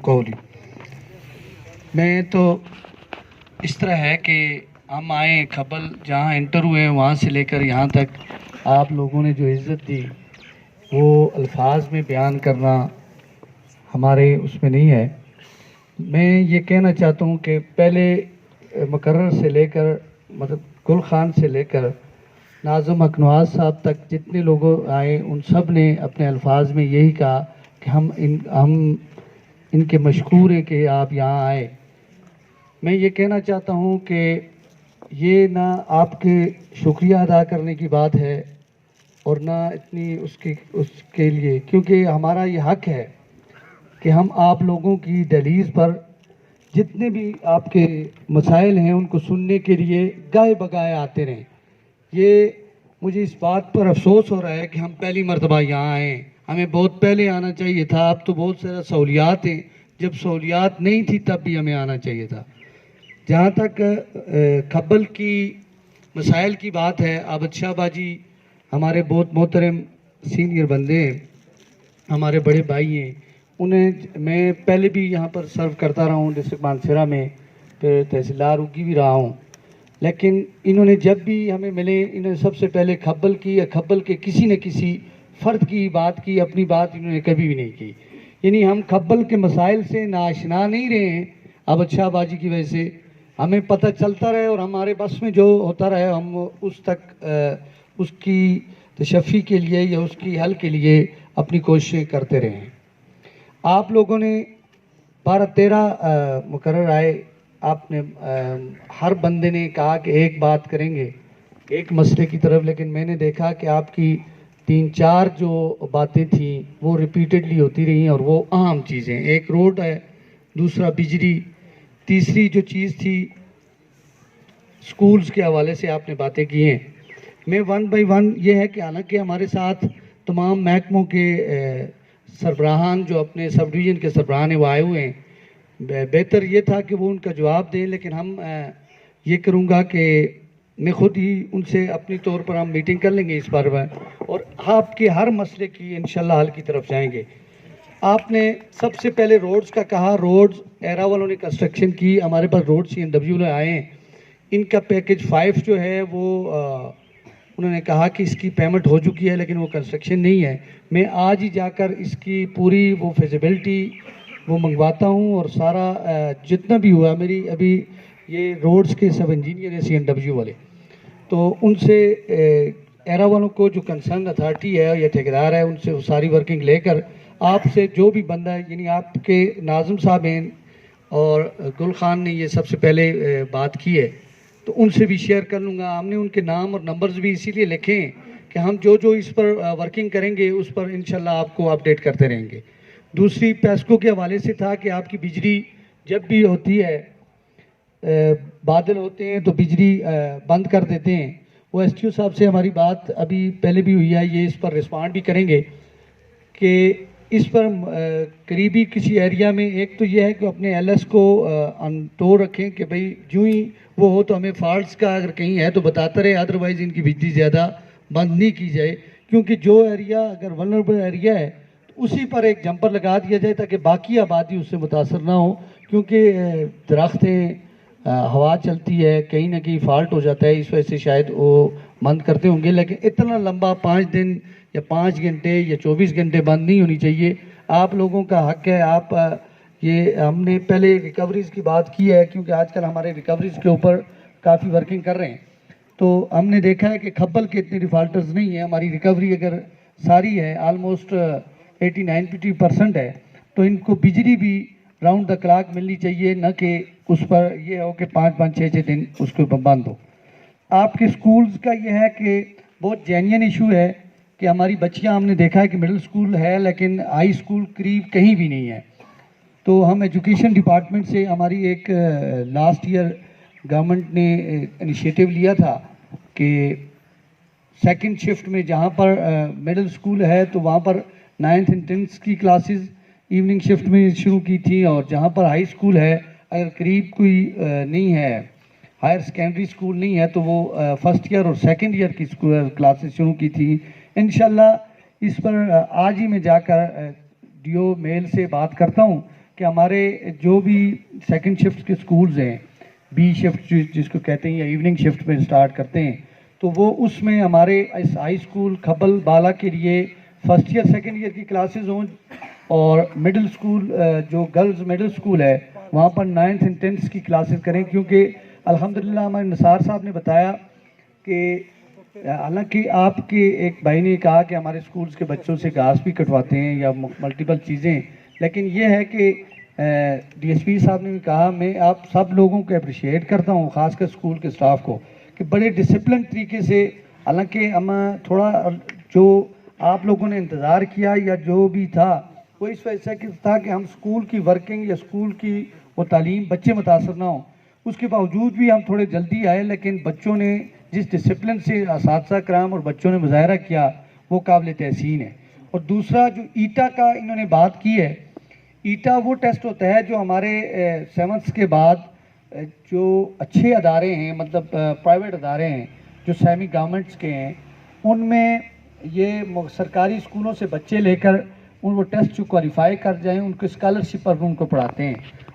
قولی. میں تو اس طرح ہے کہ ہم آئیں کھبل جہاں انٹر ہوئے ہیں وہاں سے لے کر یہاں تک آپ لوگوں نے جو عزت دی وہ الفاظ میں بیان کرنا ہمارے اس میں نہیں ہے. میں یہ کہنا چاہتا ہوں کہ پہلے مقرر سے لے کر مطلب گل خان سے لے کر ناظم اکنواز صاحب تک جتنے لوگ آئے ان سب نے اپنے الفاظ میں یہی کہا کہ ہم ان کے مشکور ہیں کہ آپ یہاں آئے. میں یہ کہنا چاہتا ہوں کہ یہ نہ آپ کے شکریہ ادا کرنے کی بات ہے اور نہ اتنی اس کے لیے، کیونکہ ہمارا یہ حق ہے کہ ہم آپ لوگوں کی دہلیز پر جتنے بھی آپ کے مسائل ہیں ان کو سننے کے لیے گائے بگائے آتے رہیں. یہ مجھے اس بات پر افسوس ہو رہا ہے کہ ہم پہلی مرتبہ یہاں آئیں. ہمیں بہت پہلے آنا چاہیے تھا. اب تو بہت سارا سہولیات ہیں، جب سہولیات نہیں تھی تب بھی ہمیں آنا چاہیے تھا. جہاں تک کھبل کی مسائل کی بات ہے، عابد شاہ باجی ہمارے بہت محترم سینئر بندے ہیں، ہمارے بڑے بھائی ہیں. انہیں میں پہلے بھی یہاں پر سرو کرتا رہا ہوں ڈسٹرکٹ مانسہرہ میں، پھر تحصیلدار اگی بھی رہا ہوں. لیکن انہوں نے جب بھی ہمیں ملے انہوں نے سب سے پہلے کھبل کی یا کھبل کے کسی نہ کسی فرد کی بات کی، اپنی بات انہوں نے کبھی بھی نہیں کی. یعنی ہم کھبل کے مسائل سے ناآشنا نہیں رہے ہیں عابد شاہ باجی کی وجہ سے. ہمیں پتہ چلتا رہے اور ہمارے بس میں جو ہوتا رہے ہم اس تک اس کی تشفی کے لیے یا اس کی حل کے لیے اپنی کوششیں کرتے رہے ہیں. آپ لوگوں نے 12-13 مقرر آئے. آپ نے ہر بندے نے کہا کہ ایک بات کریں گے ایک مسئلے کی طرف، لیکن میں نے دیکھا کہ آپ کی 3-4 جو باتیں تھیں وہ ریپیٹڈلی ہوتی رہیں اور وہ اہم چیزیں، ایک روڈ ہے، دوسرا بجلی، تیسری جو چیز تھی سکولز کے حوالے سے آپ نے باتیں کی ہیں. میں 1 بائی 1 یہ ہے کہ حالانکہ ہمارے ساتھ تمام محکموں کے سربراہان جو اپنے سب ڈویژن کے سربراہان ہیں وہ آئے ہوئے ہیں. بہتر یہ تھا کہ وہ ان کا جواب دیں، لیکن ہم یہ کروں گا کہ میں خود ہی ان سے اپنی طور پر ہم میٹنگ کر لیں گے اس بارے میں اور آپ کے ہر مسئلے کی انشاءاللہ حل کی طرف جائیں گے. آپ نے سب سے پہلے روڈز کا کہا. روڈز ایرا والوں نے کنسٹرکشن کی، ہمارے پاس روڈ CNW میں آئے ہیں. ان کا پیکج 5 جو ہے وہ انہوں نے کہا کہ اس کی پیمنٹ ہو چکی ہے لیکن وہ کنسٹرکشن نہیں ہے. میں آج ہی جا کر اس کی پوری وہ فیزیبلٹی وہ منگواتا ہوں اور سارا جتنا بھی ہوا میری ابھی یہ روڈز کے سب انجینئر ہیں CNW والے، تو ان سے ایرا والوں کو جو کنسرن اتھارٹی ہے یا ٹھیکیدار ہے ان سے وہ ساری ورکنگ لے کر آپ سے جو بھی بندہ ہے، یعنی آپ کے ناظم صاحب ہیں اور گل خان نے یہ سب سے پہلے بات کی ہے تو ان سے بھی شیئر کر لوں گا. ہم نے ان کے نام اور نمبرز بھی اسی لیے لکھے ہیں کہ ہم جو اس پر ورکنگ کریں گے اس پر انشاءاللہ آپ کو اپڈیٹ کرتے رہیں گے. دوسری پیسکو کے حوالے سے تھا کہ آپ کی بجلی جب بھی ہوتی ہے بادل ہوتے ہیں تو بجلی بند کر دیتے ہیں. وہ STO صاحب سے ہماری بات ابھی پہلے بھی ہوئی ہے، یہ اس پر رسپانڈ بھی کریں گے کہ اس پر قریبی کسی ایریا میں ایک تو یہ ہے کہ اپنے LS کو انٹو رکھیں کہ بھئی جو ہی وہ ہو تو ہمیں فالٹس کا اگر کہیں ہے تو بتاتا رہے، ادروائز ان کی بجلی زیادہ بند نہیں کی جائے. کیونکہ جو ایریا اگر ولنریبل ایریا ہے تو اسی پر ایک جمپر لگا دیا جائے تاکہ باقی آبادی اس سے متاثر نہ ہو. کیونکہ درختیں ہوا چلتی ہے کہیں نہ کہیں فالٹ ہو جاتا ہے، اس وجہ سے شاید وہ بند کرتے ہوں گے. لیکن اتنا لمبا 5 دن یا 5 گھنٹے یا 24 گھنٹے بند نہیں ہونی چاہیے. آپ لوگوں کا حق ہے. آپ یہ ہم نے پہلے ریکوریز کی بات کی ہے کیونکہ آج کل ہمارے ریکوریز کے اوپر کافی ورکنگ کر رہے ہیں تو ہم نے دیکھا ہے کہ کھبل کے اتنے ڈیفالٹرز نہیں ہیں. ہماری ریکوری اگر ساری ہے آلموسٹ 80-90% ہے تو ان کو بجلی بھی راؤنڈ دا کلاک ملنی چاہیے، نہ کہ اس پر یہ ہو کہ 5-5 6-6 دن اس کے اوپر بند ہو. آپ کے سکولز کا یہ ہے کہ بہت جینین ایشو ہے کہ ہماری بچیاں ہم نے دیکھا ہے کہ مڈل سکول ہے لیکن ہائی سکول قریب کہیں بھی نہیں ہے. تو ہم ایجوکیشن ڈپارٹمنٹ سے ہماری ایک لاسٹ ایئر گورنمنٹ نے انیشیٹو لیا تھا کہ سیکنڈ شفٹ میں جہاں پر مڈل سکول ہے تو وہاں پر 9th and 10th کی کلاسز ایوننگ شفٹ میں شروع کی تھی، اور جہاں پر ہائی سکول ہے اگر قریب کوئی نہیں ہے ہائر سیکنڈری سکول نہیں ہے تو وہ فرسٹ ایئر اور سیکنڈ ایئر کی کلاسز شروع کی تھی. انشاءاللہ اس پر آج ہی میں جا کر DO میل سے بات کرتا ہوں کہ ہمارے جو بھی سیکنڈ شفٹ کے سکولز ہیں، بی شفٹ جس کو کہتے ہیں یا ایوننگ شفٹ میں اسٹارٹ کرتے ہیں، تو وہ اس میں ہمارے اس ہائی اسکول کھبل بالا کے لیے فرسٹ ایئر سیکنڈ ایئر کی کلاسز ہوں، اور مڈل اسکول جو گرلز مڈل اسکول ہے وہاں پر 9th and 10th کی کلاسز کریں، کیونکہ الحمدللہ ہمارے نثار صاحب نے بتایا کہ حالانکہ آپ کے ایک بھائی نے کہا کہ ہمارے سکولز کے بچوں سے گھاس بھی کٹواتے ہیں یا ملٹیپل چیزیں، لیکن یہ ہے کہ ڈی ایس پی صاحب نے بھی کہا، میں آپ سب لوگوں کو اپریشیٹ کرتا ہوں، خاص کر سکول کے سٹاف کو، کہ بڑے ڈسپلن طریقے سے، حالانکہ ہم تھوڑا جو آپ لوگوں نے انتظار کیا یا جو بھی تھا وہ اس وجہ سے تھا کہ ہم سکول کی ورکنگ یا سکول کی وہ تعلیم بچے متاثر نہ ہوں، اس کے باوجود بھی ہم تھوڑے جلدی آئے، لیکن بچوں نے جس ڈسپلن سے اساتذہ کرام اور بچوں نے مظاہرہ کیا وہ قابل تحسین ہے۔ اور دوسرا جو ایٹا کا انہوں نے بات کی ہے، ایٹا وہ ٹیسٹ ہوتا ہے جو ہمارے 7th کے بعد جو اچھے ادارے ہیں، مطلب پرائیویٹ ادارے ہیں جو سیمی گورنمنٹس کے ہیں، ان میں یہ سرکاری اسکولوں سے بچے لے کر ان وہ ٹیسٹ جو کوالیفائی کر جائیں ان کو اسکالرشپ پر ان کو پڑھاتے ہیں،